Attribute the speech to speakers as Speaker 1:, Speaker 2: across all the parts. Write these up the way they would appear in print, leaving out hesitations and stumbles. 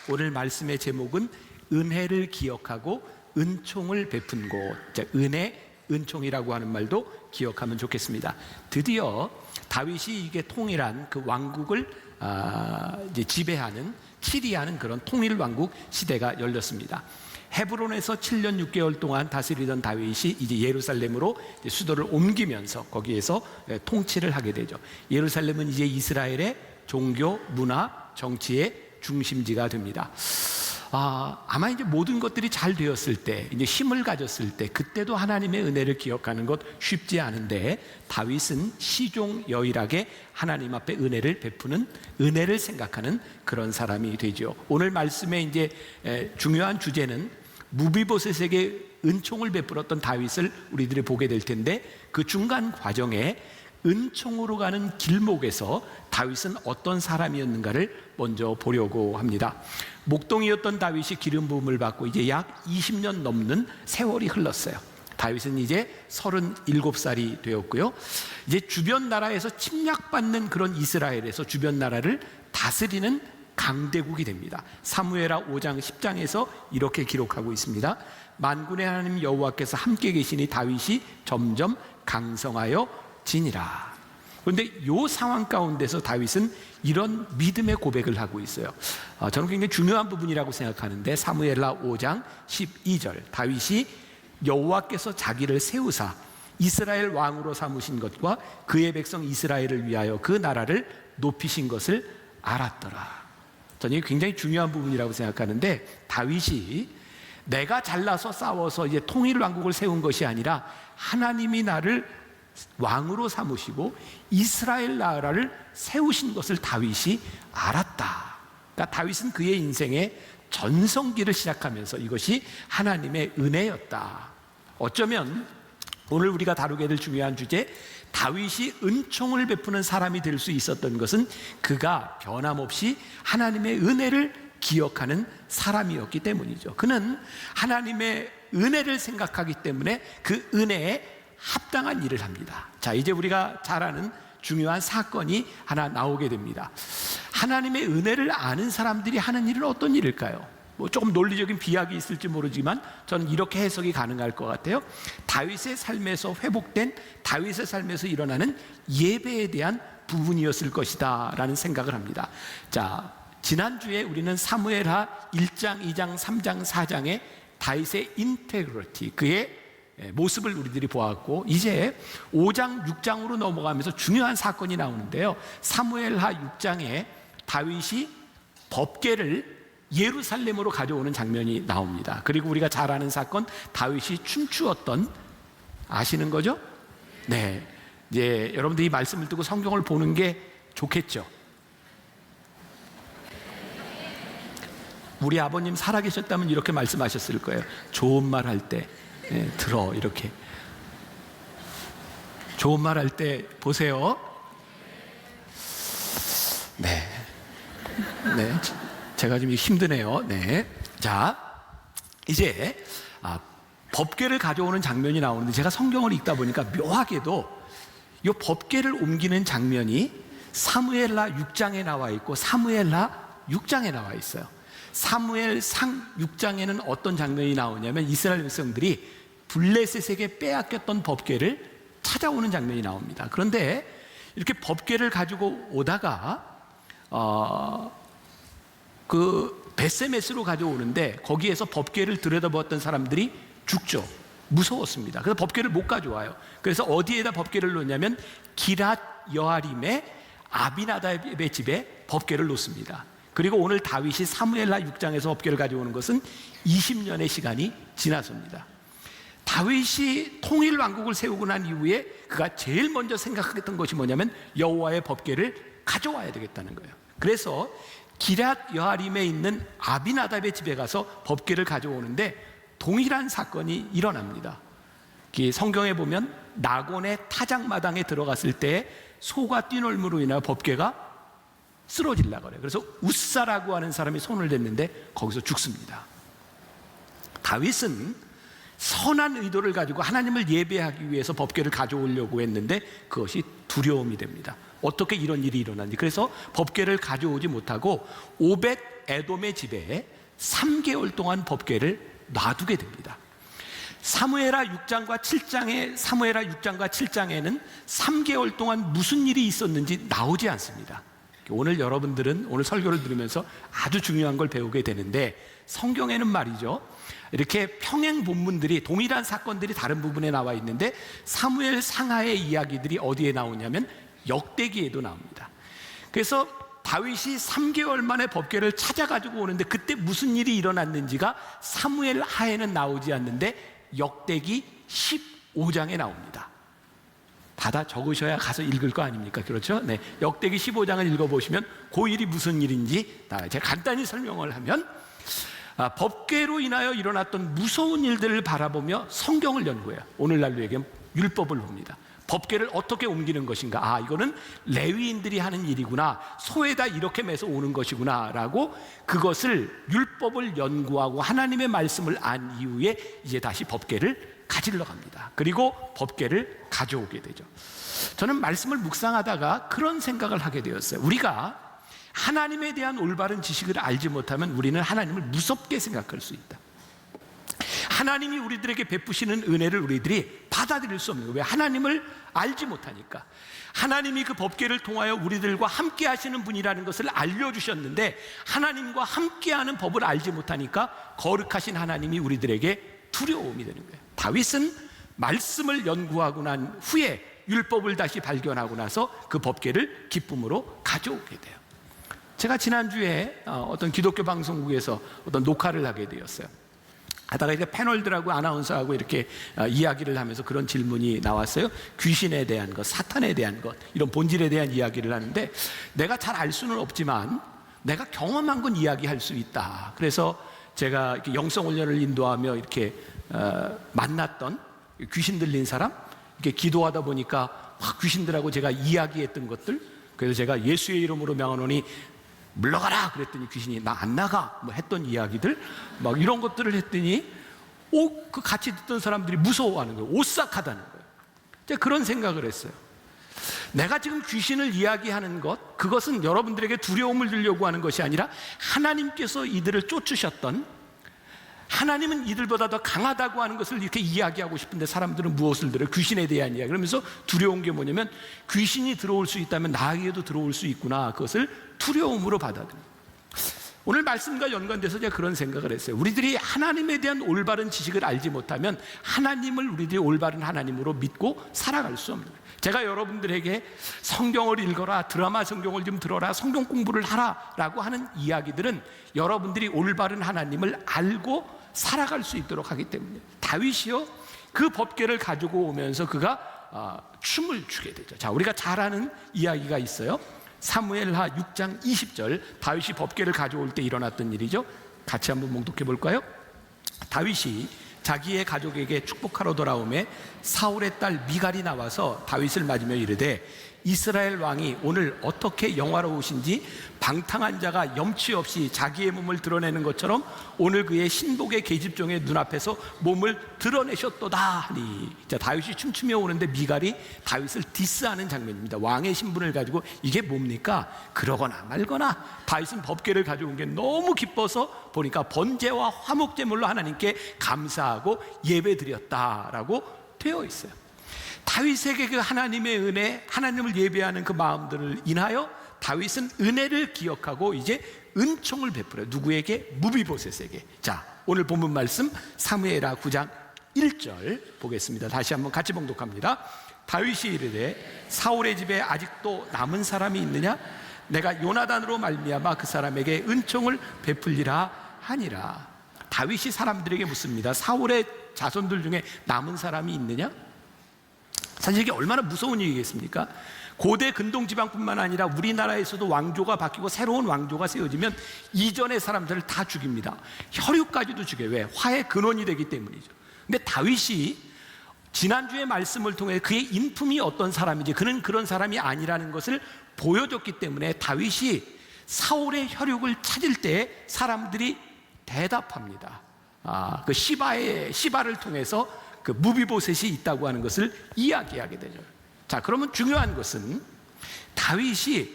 Speaker 1: 오늘 말씀의 제목은 은혜를 기억하고 은총을 베푼 곳. 자, 은혜, 은총이라고 하는 말도 기억하면 좋겠습니다. 드디어 다윗이 이게 통일한 그 왕국을 이제 지배하는, 치리하는 그런 통일 왕국 시대가 열렸습니다. 헤브론에서 7년 6개월 동안 다스리던 다윗이 이제 예루살렘으로 이제 수도를 옮기면서 거기에서 통치를 하게 되죠. 예루살렘은 이제 이스라엘의 종교, 문화, 정치의 중심지가 됩니다. 아마 이제 모든 것들이 잘 되었을 때, 이제 힘을 가졌을 때, 그때도 하나님의 은혜를 기억하는 것 쉽지 않은데, 다윗은 시종여일하게 하나님 앞에 은혜를 베푸는, 은혜를 생각하는 그런 사람이 되죠. 오늘 말씀의 이제 중요한 주제는 무비보셋에게 은총을 베풀었던 다윗을 우리들이 보게 될 텐데, 그 중간 과정에 은총으로 가는 길목에서 다윗은 어떤 사람이었는가를 먼저 보려고 합니다. 목동이었던 다윗이 기름 부음을 받고 이제 약 20년 넘는 세월이 흘렀어요. 다윗은 이제 37살이 되었고요. 이제 주변 나라에서 침략받는 그런 이스라엘에서 주변 나라를 다스리는 강대국이 됩니다. 사무엘하 5장 10장에서 이렇게 기록하고 있습니다. 만군의 하나님 여호와께서 함께 계시니 다윗이 점점 강성하여 지니라. 그런데 이 상황 가운데서 다윗은 이런 믿음의 고백을 하고 있어요. 저는 굉장히 중요한 부분이라고 생각하는데, 사무엘하 5장 12절, 다윗이 여호와께서 자기를 세우사 이스라엘 왕으로 삼으신 것과 그의 백성 이스라엘을 위하여 그 나라를 높이신 것을 알았더라. 저는 이게 굉장히 중요한 부분이라고 생각하는데, 다윗이 내가 잘나서 싸워서 이제 통일 왕국을 세운 것이 아니라 하나님이 나를 왕으로 삼으시고 이스라엘 나라를 세우신 것을 다윗이 알았다. 그러니까 다윗은 그의 인생의 전성기를 시작하면서 이것이 하나님의 은혜였다. 어쩌면 오늘 우리가 다루게 될 중요한 주제, 다윗이 은총을 베푸는 사람이 될 수 있었던 것은 그가 변함없이 하나님의 은혜를 기억하는 사람이었기 때문이죠. 그는 하나님의 은혜를 생각하기 때문에 그 은혜에 합당한 일을 합니다. 자, 이제 우리가 잘 아는 중요한 사건이 하나 나오게 됩니다. 하나님의 은혜를 아는 사람들이 하는 일은 어떤 일일까요? 조금 논리적인 비약이 있을지 모르지만 저는 이렇게 해석이 가능할 것 같아요. 다윗의 삶에서 회복된, 다윗의 삶에서 일어나는 예배에 대한 부분이었을 것이다 라는 생각을 합니다. 자, 지난주에 우리는 사무엘하 1장, 2장, 3장, 4장의 다윗의 인테그리티, 그의 모습을 우리들이 보았고, 이제 5장, 6장으로 넘어가면서 중요한 사건이 나오는데요. 사무엘하 6장에 다윗이 법궤를 예루살렘으로 가져오는 장면이 나옵니다. 그리고 우리가 잘 아는 사건, 다윗이 춤추었던, 아시는 거죠? 네, 이제 여러분들이 이 말씀을 듣고 성경을 보는 게 좋겠죠. 우리 아버님 살아계셨다면 이렇게 말씀하셨을 거예요. 좋은 말 할 때 들어, 이렇게. 좋은 말 할 때 보세요. 네, 제가 지금 힘드네요. 네, 자, 이제 법궤를 가져오는 장면이 나오는데, 제가 성경을 읽다 보니까 묘하게도 이 법궤를 옮기는 장면이 사무엘하 6장에 나와 있고 사무엘하 6장에 나와 있어요. 사무엘상 6장에는 어떤 장면이 나오냐면, 이스라엘 백성들이 블레셋에게 빼앗겼던 법궤를 찾아오는 장면이 나옵니다. 그런데 이렇게 법궤를 가지고 오다가 그 베세메스로 가져오는데, 거기에서 법궤를 들여다보았던 사람들이 죽죠. 무서웠습니다. 그래서 법궤를 못 가져와요. 그래서 어디에다 법궤를 놓냐면 기랏 여아림의 아비나답의 집에 법궤를 놓습니다. 그리고 오늘 다윗이 사무엘하 6장에서 법궤를 가져오는 것은 20년의 시간이 지나섭니다. 다윗이 통일 왕국을 세우고 난 이후에 그가 제일 먼저 생각했던 것이 뭐냐면 여호와의 법궤를 가져와야 되겠다는 거예요. 그래서 기랏 여아림에 있는 아비나답의 집에 가서 법궤를 가져오는데 동일한 사건이 일어납니다. 성경에 보면 나곤의 타작마당에 들어갔을 때 소가 뛰놀므로 인하여 법궤가 쓰러질라 그래요. 그래서 우사라고 하는 사람이 손을 댔는데 거기서 죽습니다. 다윗은 선한 의도를 가지고 하나님을 예배하기 위해서 법궤를 가져오려고 했는데 그것이 두려움이 됩니다. 어떻게 이런 일이 일어났는지. 그래서 법궤를 가져오지 못하고 오벳 에돔의 집에 3개월 동안 법궤를 놔두게 됩니다. 사무엘하 6장과 7장에는 3개월 동안 무슨 일이 있었는지 나오지 않습니다. 오늘 여러분들은 오늘 설교를 들으면서 아주 중요한 걸 배우게 되는데, 성경에는 말이죠, 이렇게 평행 본문들이, 동일한 사건들이 다른 부분에 나와 있는데 사무엘 상하의 이야기들이 어디에 나오냐면 역대기에도 나옵니다. 그래서 다윗이 3개월 만에 법궤를 찾아가지고 오는데 그때 무슨 일이 일어났는지가 사무엘 하에는 나오지 않는데 역대기 15장에 나옵니다. 받아 적으셔야 가서 읽을 거 아닙니까? 그렇죠? 네, 역대기 15장을 읽어보시면 그 일이 무슨 일인지 제가 간단히 설명을 하면, 법궤로 인하여 일어났던 무서운 일들을 바라보며 성경을 연구해요. 오늘날로 얘기하면 율법을 봅니다. 법궤를 어떻게 옮기는 것인가, 이거는 레위인들이 하는 일이구나, 소에다 이렇게 매서 오는 것이구나 라고 그것을 율법을 연구하고 하나님의 말씀을 안 이후에 이제 다시 법궤를 가지러 갑니다. 그리고 법궤를 가져오게 되죠. 저는 말씀을 묵상하다가 그런 생각을 하게 되었어요. 우리가 하나님에 대한 올바른 지식을 알지 못하면 우리는 하나님을 무섭게 생각할 수 있다. 하나님이 우리들에게 베푸시는 은혜를 우리들이 받아들일 수 없는 거예요. 왜? 하나님을 알지 못하니까. 하나님이 그 법궤를 통하여 우리들과 함께 하시는 분이라는 것을 알려주셨는데 하나님과 함께하는 법을 알지 못하니까 거룩하신 하나님이 우리들에게 두려움이 되는 거예요. 다윗은 말씀을 연구하고 난 후에 율법을 다시 발견하고 나서 그 법궤를 기쁨으로 가져오게 돼요. 제가 지난주에 어떤 기독교 방송국에서 어떤 녹화를 하게 되었어요. 하다가 이제 패널들하고 아나운서하고 이렇게 이야기를 하면서 그런 질문이 나왔어요. 귀신에 대한 것, 사탄에 대한 것, 이런 본질에 대한 이야기를 하는데 내가 잘 알 수는 없지만 내가 경험한 건 이야기할 수 있다. 그래서 제가 이렇게 영성 훈련을 인도하며 이렇게 만났던 귀신 들린 사람, 이렇게 기도하다 보니까 귀신들하고 제가 이야기했던 것들, 그래서 제가 예수의 이름으로 명하노니 물러가라 그랬더니 귀신이 나 안 나가 뭐 했던 이야기들, 막 이런 것들을 했더니 그 같이 듣던 사람들이 무서워하는 거예요. 오싹하다는 거예요. 제가 그런 생각을 했어요. 내가 지금 귀신을 이야기하는 것, 그것은 여러분들에게 두려움을 주려고 하는 것이 아니라 하나님께서 이들을 쫓으셨던, 하나님은 이들보다 더 강하다고 하는 것을 이렇게 이야기하고 싶은데 사람들은 무엇을 들어요? 귀신에 대한 이야기. 그러면서 두려운 게 뭐냐면 귀신이 들어올 수 있다면 나에게도 들어올 수 있구나, 그것을 두려움으로 받아들여요. 오늘 말씀과 연관돼서 제가 그런 생각을 했어요. 우리들이 하나님에 대한 올바른 지식을 알지 못하면 하나님을 우리들이 올바른 하나님으로 믿고 살아갈 수 없는 거예요. 제가 여러분들에게 성경을 읽어라, 드라마 성경을 좀 들어라, 성경 공부를 하라 라고 하는 이야기들은 여러분들이 올바른 하나님을 알고 살아갈 수 있도록 하기 때문에, 다윗이요 그 법궤를 가지고 오면서 그가 춤을 추게 되죠. 자, 우리가 잘 아는 이야기가 있어요. 사무엘하 6장 20절, 다윗이 법궤를 가져올 때 일어났던 일이죠. 같이 한번 봉독해 볼까요? 다윗이 자기의 가족에게 축복하러 돌아오매 사울의 딸 미갈이 나와서 다윗을 맞으며 이르되 이스라엘 왕이 오늘 어떻게 영화로우신지 방탕한 자가 염치 없이 자기의 몸을 드러내는 것처럼 오늘 그의 신복의 계집종의 눈앞에서 몸을 드러내셨도다 하니. 자, 다윗이 춤추며 오는데 미갈이 다윗을 디스하는 장면입니다. 왕의 신분을 가지고 이게 뭡니까? 그러거나 말거나. 다윗은 법궤를 가져온 게 너무 기뻐서 보니까 번제와 화목제물로 하나님께 감사하고 예배드렸다라고 되어 있어요. 다윗에게 그 하나님의 은혜, 하나님을 예배하는 그 마음들을 인하여 다윗은 은혜를 기억하고 이제 은총을 베풀어요. 누구에게? 무비보셋에게. 자, 오늘 본문 말씀 사무엘하 9장 1절 보겠습니다. 다시 한번 같이 봉독합니다. 다윗이 이르되 사울의 집에 아직도 남은 사람이 있느냐? 내가 요나단으로 말미암아 그 사람에게 은총을 베풀리라 하니라. 다윗이 사람들에게 묻습니다. 사울의 자손들 중에 남은 사람이 있느냐? 사실 이게 얼마나 무서운 일이겠습니까? 고대 근동지방뿐만 아니라 우리나라에서도 왕조가 바뀌고 새로운 왕조가 세워지면 이전의 사람들을 다 죽입니다. 혈육까지도 죽여요. 왜? 화의 근원이 되기 때문이죠. 근데 다윗이 지난주의 말씀을 통해 그의 인품이 어떤 사람인지, 그는 그런 사람이 아니라는 것을 보여줬기 때문에 다윗이 사울의 혈육을 찾을 때 사람들이 대답합니다. 그 시바를 통해서 그 무비보셋이 있다고 하는 것을 이야기하게 되죠. 자, 그러면 중요한 것은 다윗이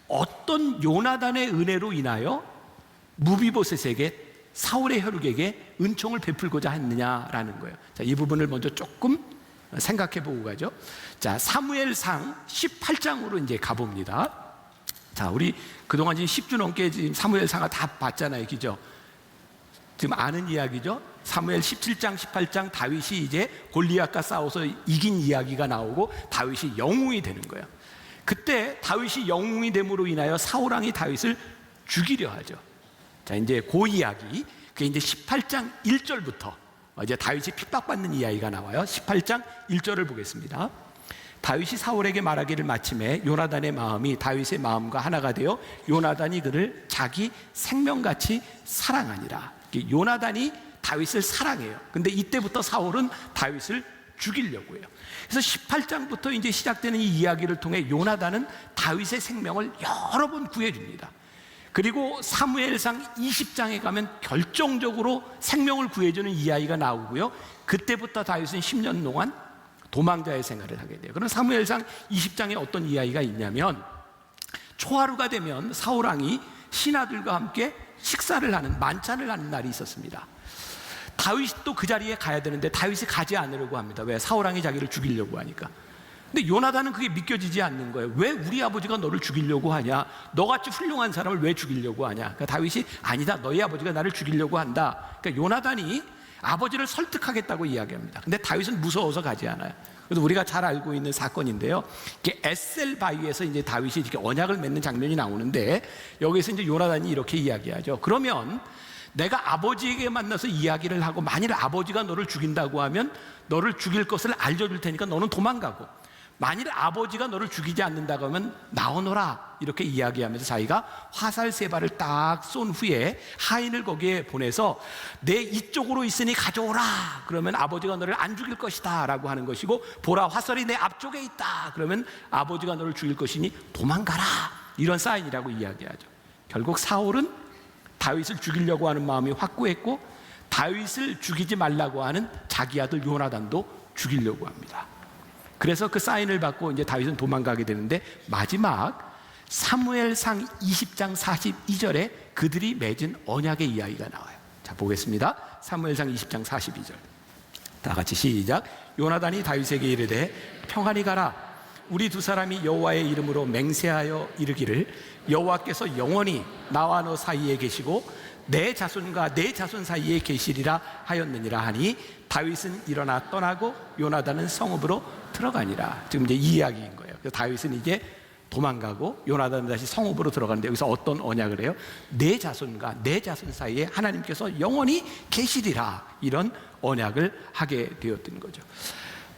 Speaker 1: 어떤 요나단의 은혜로 인하여 무비보셋에게 사울의 혈육에게 은총을 베풀고자 했느냐라는 거예요. 자, 이 부분을 먼저 조금 생각해 보고 가죠. 자, 사무엘상 18장으로 이제 가봅니다. 자, 우리 그동안 지금 10주 넘게 지금 사무엘상을 다 봤잖아요, 그죠? 지금 아는 이야기죠. 사무엘 17장, 18장 다윗이 이제 골리앗과 싸워서 이긴 이야기가 나오고 다윗이 영웅이 되는 거예요. 그때 다윗이 영웅이 됨으로 인하여 사울 왕이 다윗을 죽이려 하죠. 자, 이제 그 이야기, 그게 이제 18장 1절부터 이제 다윗이 핍박받는 이야기가 나와요. 18장 1절을 보겠습니다. 다윗이 사울에게 말하기를 마침에 요나단의 마음이 다윗의 마음과 하나가 되어 요나단이 그를 자기 생명같이 사랑하니라. 요나단이 다윗을 사랑해요. 근데 이때부터 사울은 다윗을 죽이려고 해요. 그래서 18장부터 이제 시작되는 이 이야기를 통해 요나단은 다윗의 생명을 여러 번 구해줍니다. 그리고 사무엘상 20장에 가면 결정적으로 생명을 구해주는 이야기가 나오고요. 그때부터 다윗은 10년 동안 도망자의 생활을 하게 돼요. 그럼 사무엘상 20장에 어떤 이야기가 있냐면 초하루가 되면 사울 왕이 신하들과 함께 식사를 하는 만찬을 하는 날이 있었습니다. 다윗도 그 자리에 가야 되는데 다윗이 가지 않으려고 합니다. 왜? 사울 왕이 자기를 죽이려고 하니까. 근데 요나단은 그게 믿겨지지 않는 거예요. 왜 우리 아버지가 너를 죽이려고 하냐? 너같이 훌륭한 사람을 왜 죽이려고 하냐? 그러니까 다윗이 아니다, 너희 아버지가 나를 죽이려고 한다. 그러니까 요나단이 아버지를 설득하겠다고 이야기합니다. 근데 다윗은 무서워서 가지 않아요. 그래서 우리가 잘 알고 있는 사건인데요. 에셀 바위에서 이제 다윗이 이렇게 언약을 맺는 장면이 나오는데 여기서 이제 요나단이 이렇게 이야기하죠. 그러면 내가 아버지에게 만나서 이야기를 하고 만일 아버지가 너를 죽인다고 하면 너를 죽일 것을 알려줄 테니까 너는 도망가고, 만일 아버지가 너를 죽이지 않는다고 하면 나오너라, 이렇게 이야기하면서 자기가 화살 3발을 딱 쏜 후에 하인을 거기에 보내서 내 이쪽으로 있으니 가져오라, 그러면 아버지가 너를 안 죽일 것이다 라고 하는 것이고, 보라 화살이 내 앞쪽에 있다, 그러면 아버지가 너를 죽일 것이니 도망가라, 이런 사인이라고 이야기하죠. 결국 사울은 다윗을 죽이려고 하는 마음이 확고했고 다윗을 죽이지 말라고 하는 자기 아들 요나단도 죽이려고 합니다. 그래서 그 사인을 받고 이제 다윗은 도망가게 되는데 마지막 사무엘상 20장 42절에 그들이 맺은 언약의 이야기가 나와요. 자, 보겠습니다. 사무엘상 20장 42절. 다 같이 시작. 요나단이 다윗에게 이르되 평안히 가라. 우리 두 사람이 여호와의 이름으로 맹세하여 이르기를 여호와께서 영원히 나와 너 사이에 계시고 내 자손과 내 자손 사이에 계시리라 하였느니라 하니 다윗은 일어나 떠나고 요나단은 성읍으로 들어가니라. 지금 이제 이 이야기인 거예요. 그래서 다윗은 이제 도망가고 요나단은 다시 성읍으로 들어가는데 여기서 어떤 언약을 해요? 내 자손과 내 자손 사이에 하나님께서 영원히 계시리라, 이런 언약을 하게 되었던 거죠.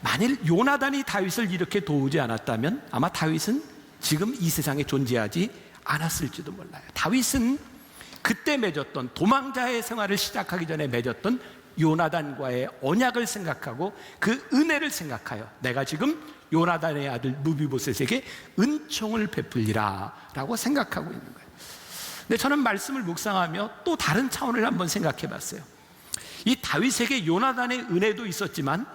Speaker 1: 만일 요나단이 다윗을 이렇게 도우지 않았다면 아마 다윗은 지금 이 세상에 존재하지 않았을지도 몰라요. 다윗은 그때 맺었던 도망자의 생활을 시작하기 전에 맺었던 요나단과의 언약을 생각하고 그 은혜를 생각하여 내가 지금 요나단의 아들 무비보셋에게 은총을 베풀리라 라고 생각하고 있는 거예요. 근데 저는 말씀을 묵상하며 또 다른 차원을 한번 생각해 봤어요. 이 다윗에게 요나단의 은혜도 있었지만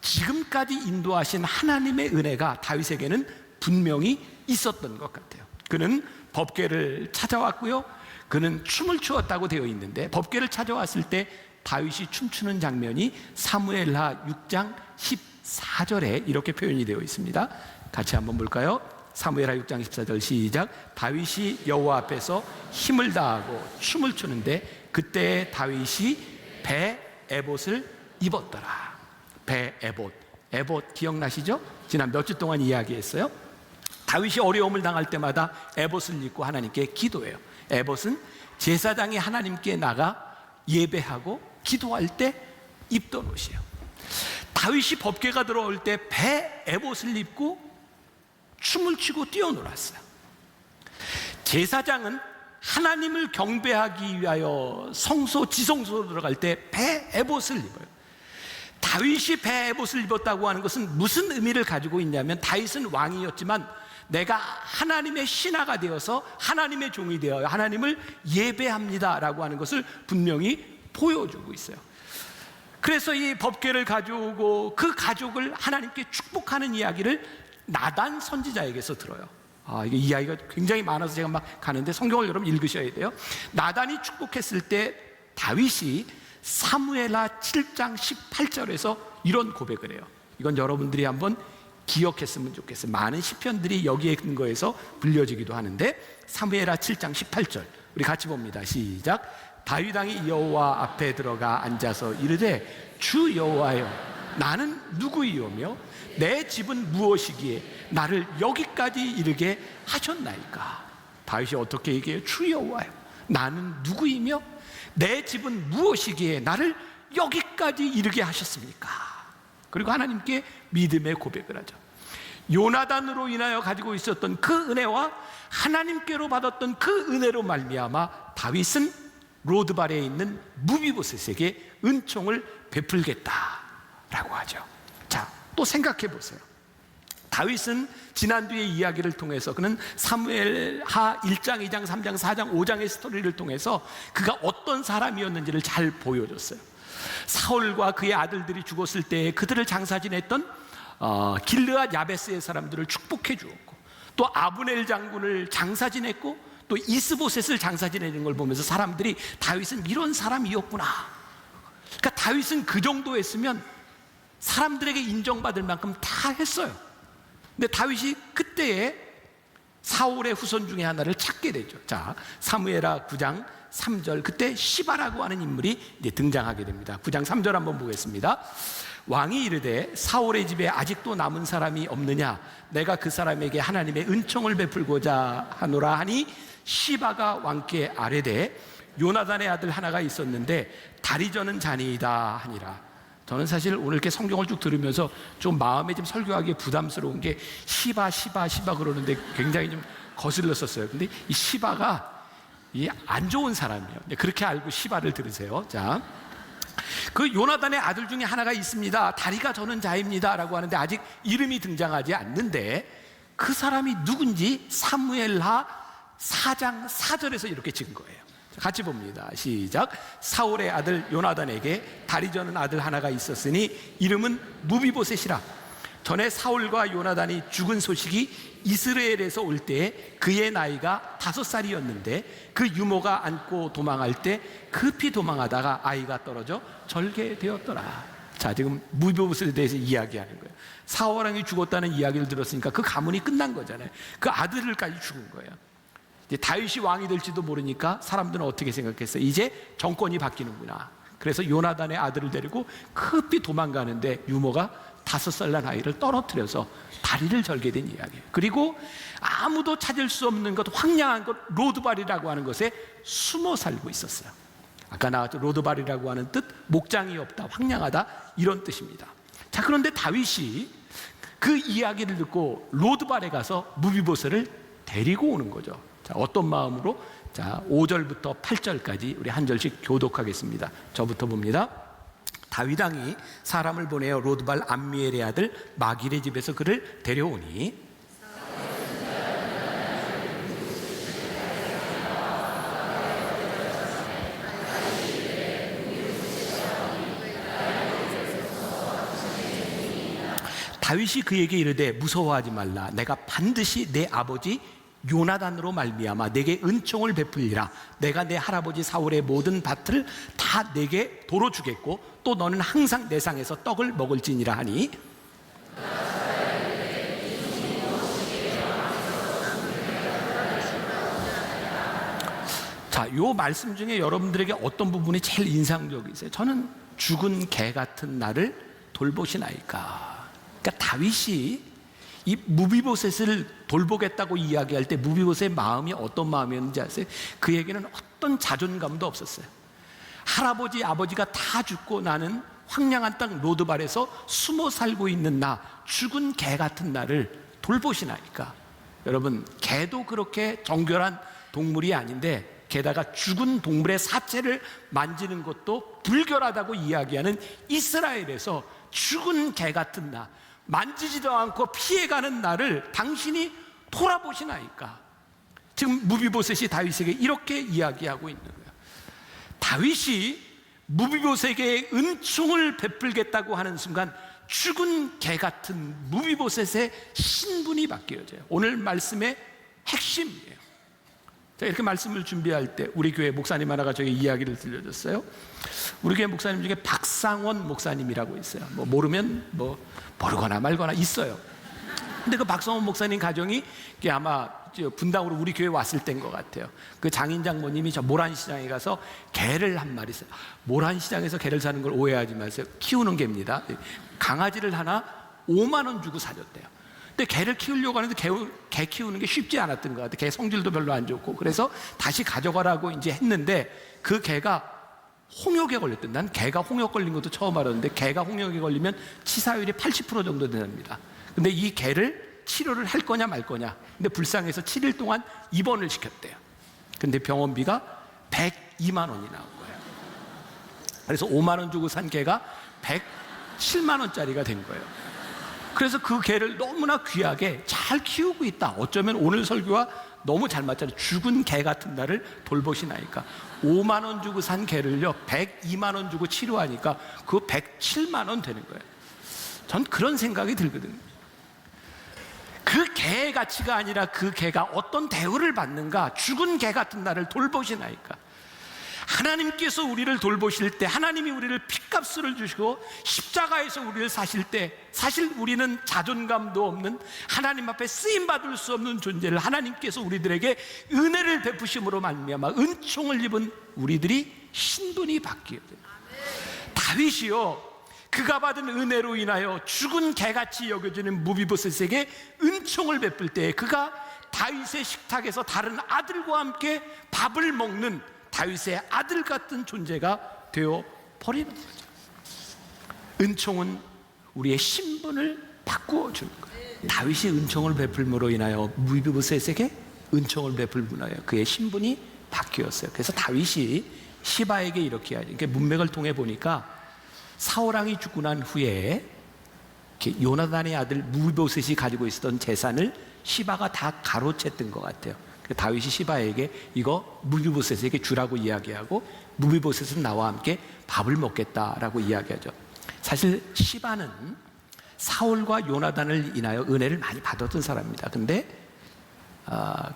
Speaker 1: 지금까지 인도하신 하나님의 은혜가 다윗에게는 분명히 있었던 것 같아요. 그는 법궤를 찾아왔고요, 그는 춤을 추었다고 되어 있는데 법궤를 찾아왔을 때 다윗이 춤추는 장면이 사무엘하 6장 14절에 이렇게 표현이 되어 있습니다. 같이 한번 볼까요? 사무엘하 6장 14절 시작. 다윗이 여호와 앞에서 힘을 다하고 춤을 추는데 그때 다윗이 배 에봇을 입었더라. 배 에봇, 에봇 기억나시죠? 지난 몇 주 동안 이야기했어요. 다윗이 어려움을 당할 때마다 에봇을 입고 하나님께 기도해요. 에봇은 제사장이 하나님께 나가 예배하고 기도할 때 입던 옷이에요. 다윗이 법궤가 들어올 때 배 에봇을 입고 춤을 추고 뛰어놀았어요. 제사장은 하나님을 경배하기 위하여 성소 지성소로 들어갈 때 배 에봇을 입어요. 다윗이 배 에봇을 입었다고 하는 것은 무슨 의미를 가지고 있냐면 다윗은 왕이었지만 내가 하나님의 신하가 되어서 하나님의 종이 되어 하나님을 예배합니다라고 하는 것을 분명히 보여주고 있어요. 그래서 이 법궤를 가져오고 그 가족을 하나님께 축복하는 이야기를 나단 선지자에게서 들어요. 이게 이야기가 굉장히 많아서 제가 막 가는데 성경을 여러분 읽으셔야 돼요. 나단이 축복했을 때 다윗이 사무엘하 7장 18절에서 이런 고백을 해요. 이건 여러분들이 한번 기억했으면 좋겠어요. 많은 시편들이 여기에 근거해서 불려지기도 하는데 사무엘하 7장 18절 우리 같이 봅니다. 시작. 다윗 왕이 여호와 앞에 들어가 앉아서 이르되 주 여호와여 나는 누구이오며 내 집은 무엇이기에 나를 여기까지 이르게 하셨나이까. 다윗이 어떻게 얘기해요? 주 여호와여 나는 누구이며 내 집은 무엇이기에 나를 여기까지 이르게 하셨습니까? 그리고 하나님께 믿음의 고백을 하죠. 요나단으로 인하여 가지고 있었던 그 은혜와 하나님께로 받았던 그 은혜로 말미암아 다윗은 로드발에 있는 무비보셋에게 은총을 베풀겠다라고 하죠. 자, 또 생각해 보세요. 다윗은 지난 뒤의 이야기를 통해서 그는 사무엘하 1장, 2장, 3장, 4장, 5장의 스토리를 통해서 그가 어떤 사람이었는지를 잘 보여줬어요. 사울과 그의 아들들이 죽었을 때 그들을 장사 지냈던 길르앗 야베스의 사람들을 축복해 주었고, 또 아브넬 장군을 장사 지냈고, 또 이스보셋을 장사 지내는 걸 보면서 사람들이 다윗은 이런 사람이었구나. 그러니까 다윗은 그 정도 했으면 사람들에게 인정받을 만큼 다 했어요. 근데 다윗이 그때에 사울의 후손 중에 하나를 찾게 되죠. 자, 사무엘하 9장 3절 그때 시바라고 하는 인물이 이제 등장하게 됩니다. 9장 3절 한번 보겠습니다. 왕이 이르되 사울의 집에 아직도 남은 사람이 없느냐? 내가 그 사람에게 하나님의 은총을 베풀고자 하노라 하니 시바가 왕께 아뢰되 요나단의 아들 하나가 있었는데 다리 저는 자니이다 하니라. 저는 사실 오늘 이렇게 성경을 쭉 들으면서 좀 마음에 좀 설교하기 부담스러운 게 시바 그러는데 굉장히 좀 거슬렀었어요. 근데 이 시바가 이 안 좋은 사람이에요. 그렇게 알고 시바를 들으세요. 자, 그 요나단의 아들 중에 하나가 있습니다. 다리가 저는 자입니다 라고 하는데 아직 이름이 등장하지 않는데 그 사람이 누군지 사무엘하 4장 4절에서 이렇게 찍은 거예요. 같이 봅니다. 시작. 사울의 아들 요나단에게 다리 저는 아들 하나가 있었으니 이름은 무비보셋이라. 전에 사울과 요나단이 죽은 소식이 이스라엘에서 올 때에 그의 나이가 5살이었는데 그 유모가 안고 도망할 때 급히 도망하다가 아이가 떨어져 절개되었더라. 자, 지금 무비보셋에 대해서 이야기하는 거예요. 사울 왕이 죽었다는 이야기를 들었으니까 그 가문이 끝난 거잖아요. 그 아들을까지 죽은 거예요. 이제 다윗이 왕이 될지도 모르니까 사람들은 어떻게 생각했어요? 이제 정권이 바뀌는구나. 그래서 요나단의 아들을 데리고 급히 도망가는데 유모가 5살 난 아이를 떨어뜨려서 다리를 절게 된 이야기예요. 그리고 아무도 찾을 수 없는 것, 황량한 것, 로드발이라고 하는 것에 숨어 살고 있었어요. 아까 나왔죠. 로드발이라고 하는 뜻, 목장이 없다, 황량하다, 이런 뜻입니다. 자, 그런데 다윗이 그 이야기를 듣고 로드발에 가서 무비보셋을 데리고 오는 거죠. 자, 어떤 마음으로? 자, 5절부터 8절까지 우리 한 절씩 교독하겠습니다. 저부터 봅니다. 다윗 왕이 사람을 보내어 로드발 암미엘의 아들 마길의 집에서 그를 데려오니 다윗이 그에게 이르되 무서워하지 말라. 내가 반드시 내 아버지 요나단으로 말미암아 내게 은총을 베풀리라. 내가 내 할아버지 사울의 모든 밭을 다 내게 도로 주겠고 또 너는 항상 내 상에서 떡을 먹을지니라 하니, 자, 요 말씀 중에 여러분들에게 어떤 부분이 제일 인상적이세요? 저는 죽은 개 같은 나를 돌보시나이까. 그러니까 다윗이 이 무비보셋을 돌보겠다고 이야기할 때 무비보셋의 마음이 어떤 마음이었는지 아세요? 그에게는 어떤 자존감도 없었어요. 할아버지 아버지가 다 죽고 나는 황량한 땅 로드발에서 숨어 살고 있는 나, 죽은 개 같은 나를 돌보시나이까. 여러분, 개도 그렇게 정결한 동물이 아닌데 게다가 죽은 동물의 사체를 만지는 것도 불결하다고 이야기하는 이스라엘에서 죽은 개 같은 나, 만지지도 않고 피해가는 나를 당신이 돌아보시나이까. 지금 무비보셋이 다윗에게 이렇게 이야기하고 있는 거예요. 다윗이 무비보셋에게 은총을 베풀겠다고 하는 순간 죽은 개 같은 무비보셋의 신분이 바뀌어져요. 오늘 말씀의 핵심이에요. 제가 이렇게 말씀을 준비할 때 우리 교회 목사님 하나가 저에게 이야기를 들려줬어요. 우리 교회 목사님 중에 박상원 목사님이라고 있어요. 뭐 모르면 뭐 모르거나 말거나 있어요. 근데 그 박상원 목사님 가정이 아마 분당으로 우리 교회 왔을 때인 것 같아요. 그 장인 장모님이 저 모란시장에 가서 개를 한 마리 사요. 모란시장에서 개를 사는 걸 오해하지 마세요. 키우는 개입니다. 강아지를 하나 5만 원 주고 사줬대요. 근데 개를 키우려고 하는데 개 키우는 게 쉽지 않았던 것 같아요. 개 성질도 별로 안 좋고. 그래서 다시 가져가라고 이제 했는데 그 개가 홍역에 걸렸던, 난 개가 홍역 걸린 것도 처음 알았는데 개가 홍역에 걸리면 치사율이 80% 정도 됩니다. 근데 이 개를 치료를 할 거냐 말 거냐. 근데 불쌍해서 7일 동안 입원을 시켰대요. 근데 병원비가 102만 원이 나온 거예요. 그래서 5만 원 주고 산 개가 107만 원짜리가 된 거예요. 그래서 그 개를 너무나 귀하게 잘 키우고 있다. 어쩌면 오늘 설교와 너무 잘 맞잖아요. 죽은 개 같은 나를 돌보시나니까 5만 원 주고 산 개를요 102만 원 주고 치료하니까 그 107만 원 되는 거예요. 전 그런 생각이 들거든요. 그 개의 가치가 아니라 그 개가 어떤 대우를 받는가. 죽은 개 같은 나를 돌보시나이까. 하나님께서 우리를 돌보실 때, 하나님이 우리를 핏값을 주시고 십자가에서 우리를 사실 때, 사실 우리는 자존감도 없는, 하나님 앞에 쓰임받을 수 없는 존재를 하나님께서 우리들에게 은혜를 베푸심으로 말미암아 은총을 입은 우리들이 신분이 바뀌어요. 다윗이요, 그가 받은 은혜로 인하여 죽은 개같이 여겨지는 무비보셋에게 은총을 베풀 때 그가 다윗의 식탁에서 다른 아들과 함께 밥을 먹는 다윗의 아들 같은 존재가 되어 버리는 거죠. 은총은 우리의 신분을 바꾸어 주는 거예요. 다윗이 은총을 베풀므로 인하여 무비보셋에게 은총을 베풀므로 인하여 그의 신분이 바뀌었어요. 그래서 다윗이 시바에게 이렇게 하죠. 그러니까 문맥을 통해 보니까 사울왕이 죽고 난 후에 요나단의 아들 무비보셋이 가지고 있었던 재산을 시바가 다 가로챘던 것 같아요. 다윗이 시바에게 이거 무비보셋에게 주라고 이야기하고 무비보셋은 나와 함께 밥을 먹겠다라고 이야기하죠. 사실 시바는 사울과 요나단을 인하여 은혜를 많이 받았던 사람입니다. 근데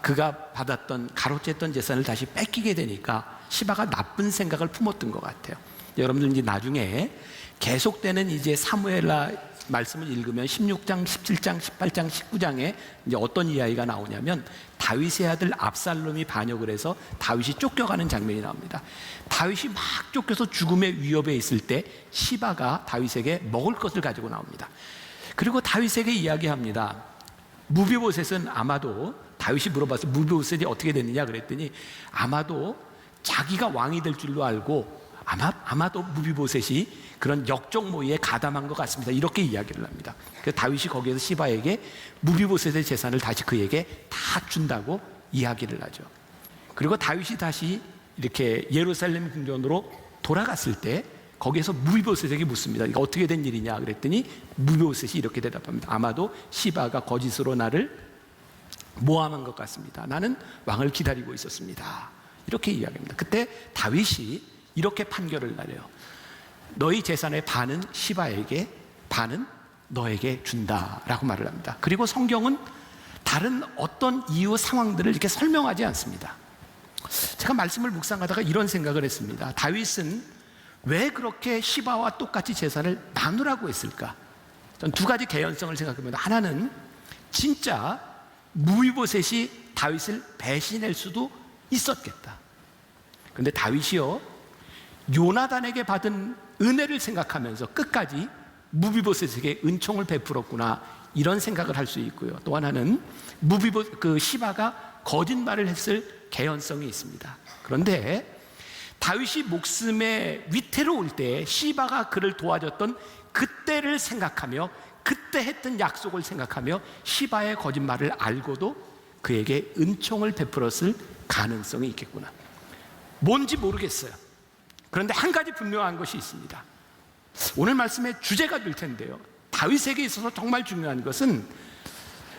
Speaker 1: 그가 받았던 가로챘던 재산을 다시 뺏기게 되니까 시바가 나쁜 생각을 품었던 것 같아요. 여러분들 이제 나중에 계속되는 이제 사무엘라 말씀을 읽으면 16장, 17장, 18장, 19장에 이제 어떤 이야기가 나오냐면 다윗의 아들 압살롬이 반역을 해서 다윗이 쫓겨가는 장면이 나옵니다. 다윗이 막 쫓겨서 죽음의 위협에 있을 때 시바가 다윗에게 먹을 것을 가지고 나옵니다. 그리고 다윗에게 이야기합니다. 무비보셋은 아마도, 다윗이 물어봤어요. 무비보셋이 어떻게 됐느냐 그랬더니 아마도 자기가 왕이 될 줄로 알고 아마도 무비보셋이 그런 역적 모의에 가담한 것 같습니다. 이렇게 이야기를 합니다. 그래서 다윗이 거기에서 시바에게 무비보셋의 재산을 다시 그에게 다 준다고 이야기를 하죠. 그리고 다윗이 다시 이렇게 예루살렘 궁전으로 돌아갔을 때 거기에서 무비보셋에게 묻습니다. 이거 어떻게 된 일이냐 그랬더니 무비보셋이 이렇게 대답합니다. 아마도 시바가 거짓으로 나를 모함한 것 같습니다. 나는 왕을 기다리고 있었습니다. 이렇게 이야기합니다. 그때 다윗이 이렇게 판결을 내려요. 너희 재산의 반은 시바에게, 반은 너에게 준다라고 말을 합니다. 그리고 성경은 다른 어떤 이유 상황들을 이렇게 설명하지 않습니다. 제가 말씀을 묵상하다가 이런 생각을 했습니다. 다윗은 왜 그렇게 시바와 똑같이 재산을 나누라고 했을까? 전 두 가지 개연성을 생각합니다. 하나는 진짜 무비보셋이 다윗을 배신할 수도 있었겠다. 그런데 다윗이요, 요나단에게 받은 은혜를 생각하면서 끝까지 무비보셋에게 은총을 베풀었구나, 이런 생각을 할 수 있고요. 또 하나는 시바가 거짓말을 했을 개연성이 있습니다. 그런데 다윗이 목숨에 위태로울 때 시바가 그를 도와줬던 그때를 생각하며 그때 했던 약속을 생각하며 시바의 거짓말을 알고도 그에게 은총을 베풀었을 가능성이 있겠구나. 뭔지 모르겠어요. 그런데 한 가지 분명한 것이 있습니다. 오늘 말씀의 주제가 될 텐데요, 다윗에게 있어서 정말 중요한 것은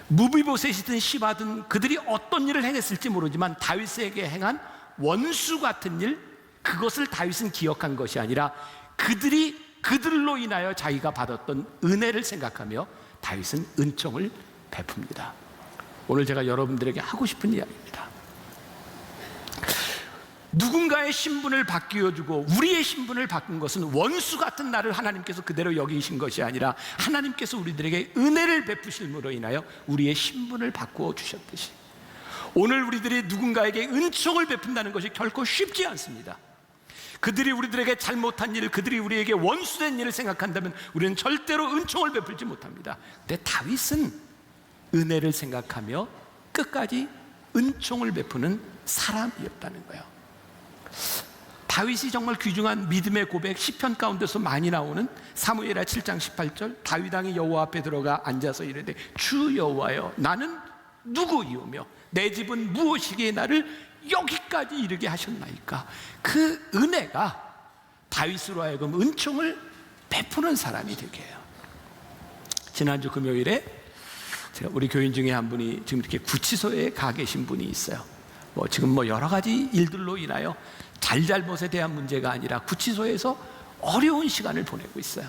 Speaker 1: 무비보셋이든 시바든 그들이 어떤 일을 행했을지 모르지만 다윗에게 행한 원수 같은 일, 그것을 다윗은 기억한 것이 아니라 그들로 인하여 자기가 받았던 은혜를 생각하며 다윗은 은총을 베풉니다. 오늘 제가 여러분들에게 하고 싶은 이야기입니다. 누군가의 신분을 바뀌어주고 우리의 신분을 바꾼 것은 원수 같은 나를 하나님께서 그대로 여기신 것이 아니라 하나님께서 우리들에게 은혜를 베푸심으로 인하여 우리의 신분을 바꾸어 주셨듯이 오늘 우리들이 누군가에게 은총을 베푼다는 것이 결코 쉽지 않습니다. 그들이 우리들에게 잘못한 일, 그들이 우리에게 원수된 일을 생각한다면 우리는 절대로 은총을 베풀지 못합니다. 근데 다윗은 은혜를 생각하며 끝까지 은총을 베푸는 사람이었다는 거예요. 다윗이 정말 귀중한 믿음의 고백, 시편 가운데서 많이 나오는 사무엘하 7장 18절, 다윗 왕이 여호와 앞에 들어가 앉아서 이르되 주 여호와여 나는 누구이오며 내 집은 무엇이기에 나를 여기까지 이르게 하셨나이까. 그 은혜가 다윗으로 하여금 은총을 베푸는 사람이 되게 해요. 지난주 금요일에 제가 우리 교인 중에 한 분이 지금 이렇게 구치소에 가 계신 분이 있어요. 지금 여러 가지 일들로 인하여 잘잘못에 대한 문제가 아니라 구치소에서 어려운 시간을 보내고 있어요.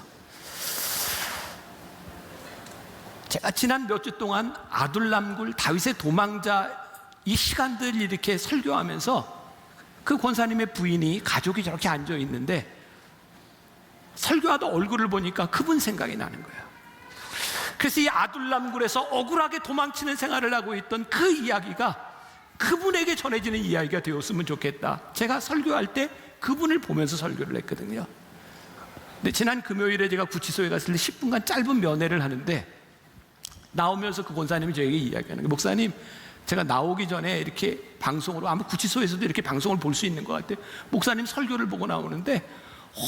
Speaker 1: 제가 지난 몇 주 동안 아둘람굴 다윗의 도망자 이 시간들 이렇게 설교하면서 그 권사님의 부인이 가족이 저렇게 앉아 있는데 설교하다 얼굴을 보니까 그분 생각이 나는 거예요. 그래서 이 아둘람굴에서 억울하게 도망치는 생활을 하고 있던 그 이야기가 그분에게 전해지는 이야기가 되었으면 좋겠다. 제가 설교할 때 그분을 보면서 설교를 했거든요. 근데 지난 금요일에 제가 구치소에 갔을 때 10분간 짧은 면회를 하는데 나오면서 그 권사님이 저에게 이야기하는 거예요. 목사님, 제가 나오기 전에 이렇게 방송으로 아마 구치소에서도 이렇게 방송을 볼 수 있는 것 같아요. 목사님 설교를 보고 나오는데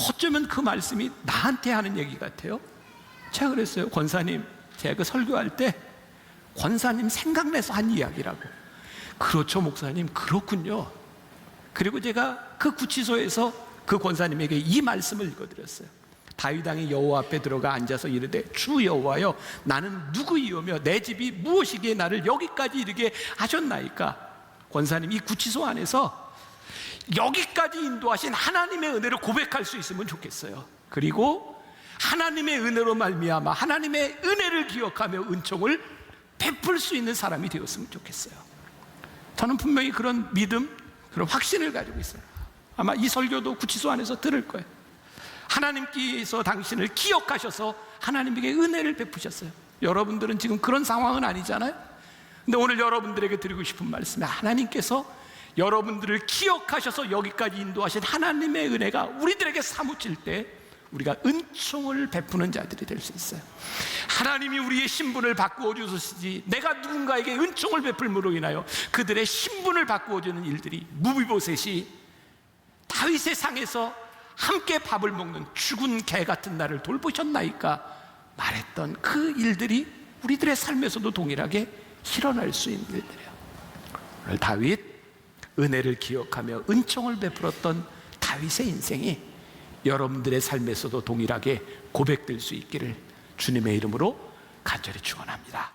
Speaker 1: 어쩌면 그 말씀이 나한테 하는 얘기 같아요. 제가 그랬어요. 권사님, 제가 그 설교할 때 권사님 생각나서 한 이야기라고. 그렇죠 목사님, 그렇군요. 그리고 제가 그 구치소에서 그 권사님에게 이 말씀을 읽어드렸어요. 다윗 왕이 여호와 앞에 들어가 앉아서 이르되 주 여호와여 나는 누구이오며 내 집이 무엇이기에 나를 여기까지 이르게 하셨나이까. 권사님, 이 구치소 안에서 여기까지 인도하신 하나님의 은혜를 고백할 수 있으면 좋겠어요. 그리고 하나님의 은혜로 말미암아 하나님의 은혜를 기억하며 은총을 베풀 수 있는 사람이 되었으면 좋겠어요. 저는 분명히 그런 믿음, 그런 확신을 가지고 있어요. 아마 이 설교도 구치소 안에서 들을 거예요. 하나님께서 당신을 기억하셔서 하나님에게 은혜를 베푸셨어요. 여러분들은 지금 그런 상황은 아니잖아요. 근데 오늘 여러분들에게 드리고 싶은 말씀은 하나님께서 여러분들을 기억하셔서 여기까지 인도하신 하나님의 은혜가 우리들에게 사무칠 때 우리가 은총을 베푸는 자들이 될 수 있어요. 하나님이 우리의 신분을 바꾸어 주시지 내가 누군가에게 은총을 베풀므로 인하여 그들의 신분을 바꾸어 주는 일들이 무비보셋이 다윗의 상에서 함께 밥을 먹는 죽은 개 같은 나를 돌보셨나이까 말했던 그 일들이 우리들의 삶에서도 동일하게 일어날 수 있는 일들이에요. 오늘 다윗, 은혜를 기억하며 은총을 베풀었던 다윗의 인생이 여러분들의 삶에서도 동일하게 고백될 수 있기를 주님의 이름으로 간절히 축원합니다.